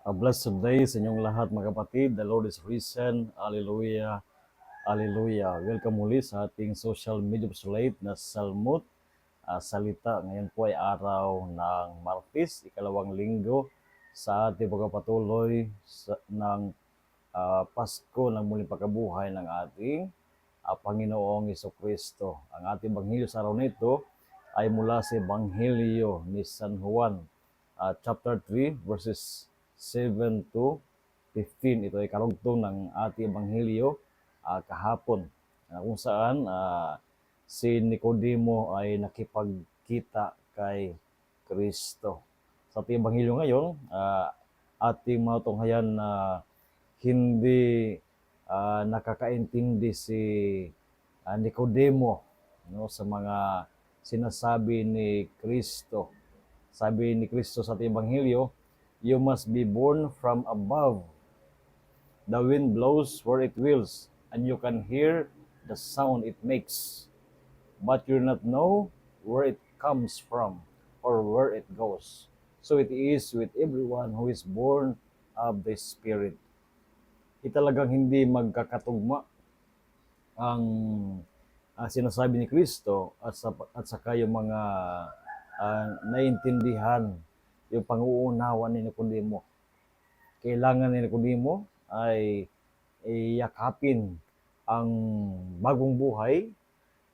A blessed day sa inyong lahat mga kapatid. The Lord is risen. Hallelujah. Hallelujah. Welcome muli sa ating social media slate na Salmut Salita. Ngayon po ay araw ng Martes, ikalawang linggo sa ating pagpapatuloy ng Pasko ng muling pagkabuhay ng ating Panginoong Jesucristo. Ang ating Ebanghelyo sa araw nito ay mula sa Ebanghelyo ni San Juan, chapter 3, verses 7 to 15. Ito ay karugtong ng ating Ebanghelyo kahapon, kung saan si Nicodemo ay nakipagkita kay Kristo. Sa ating Ebanghelyo ngayon, ating matunghayan na hindi nakakaintindi si Nicodemo, no, sa mga sinasabi ni Kristo. Sabi ni Kristo sa ating Ebanghelyo, "You must be born from above. The wind blows where it wills, and you can hear the sound it makes, but you do not know where it comes from or where it goes. So it is with everyone who is born of the Spirit." Talagang hindi magkakatugma ang sinasabi ni Kristo at saka yung mga naintindihan, yung pang-uunawa ni Nicodemo. Kailangan ni Nicodemo ay yakapin ang bagong buhay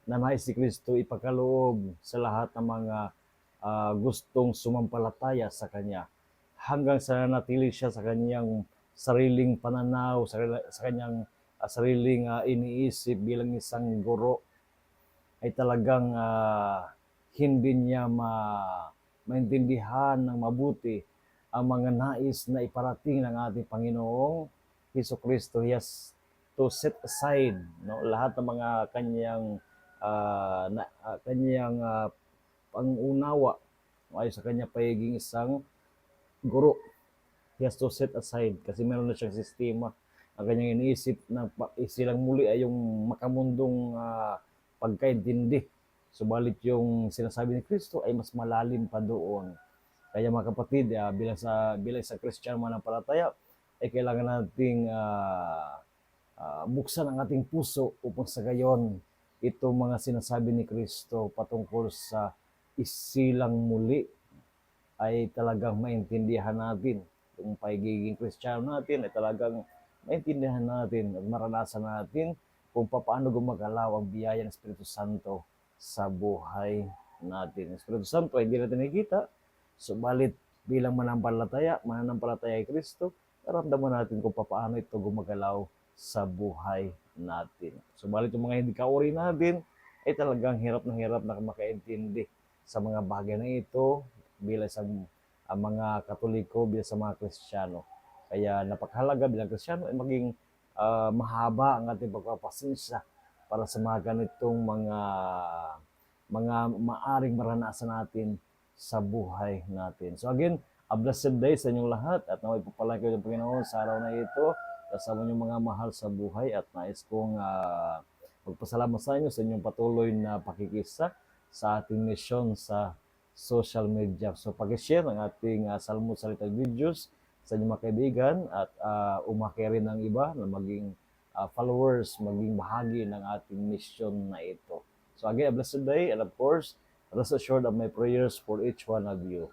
na nais ni Kristo ipagkaloob sa lahat ng mga gustong sumampalataya sa Kanya, hanggang sa nanatili siya sa kanyang sariling pananaw, sa kanyang sariling iniisip bilang isang guro, ay talagang hindi niya maintindihan ng mabuti ang mga nais na iparating ng ating Panginoong Jesucristo. He has to set aside, no, lahat ng mga kanyang pangunawa ay sa kanya pagiging isang guro. He has to set aside kasi meron na siyang sistema. Ang kanyang iniisip na silang muli ay yung makamundong pagkaintindi. Subalit yung sinasabi ni Kristo ay mas malalim pa doon. Kaya mga kapatid, bilang sa Christian mananampalataya, ay kailangan nating buksan ang ating puso upang sa gayon itong mga sinasabi ni Kristo patungkol sa isilang muli ay talagang maintindihan natin. Kung pagiging Kristiyano natin ay talagang maintindihan natin at maranasan natin kung paano gumagalaw ang biyaya ng Espiritu Santo sa buhay natin. Ang Espiritu Santo ay hindi natin nakikita, subalit bilang mananampalataya kay Kristo, naramdaman natin kung paano ito gumagalaw sa buhay natin. Subalit yung mga hindi kauri natin ay talagang hirap na makaintindi sa mga bagay na ito bilang sa mga Katoliko, bilang sa mga Kristiyano. Kaya napakahalaga bilang Kristiyano ay maging mahaba ang ating pagpapasensya para sa mga ganitong mga maaring maranasan natin sa buhay natin. So again, a blessed day sa inyong lahat at naway pagpalain kayo ng Panginoon sa araw na ito kasama niyong mga mahal sa buhay, at nais kong magpasalamat sa inyo sa inyong patuloy na pakikisa sa ating mission sa social media. So pag-share ng ating Salmo Salita videos sa inyong mga kaibigan at umaki rin ng iba na maging followers, maging bahagi ng ating mission na ito. So again, a blessed day, and of course, rest assured of my prayers for each one of you.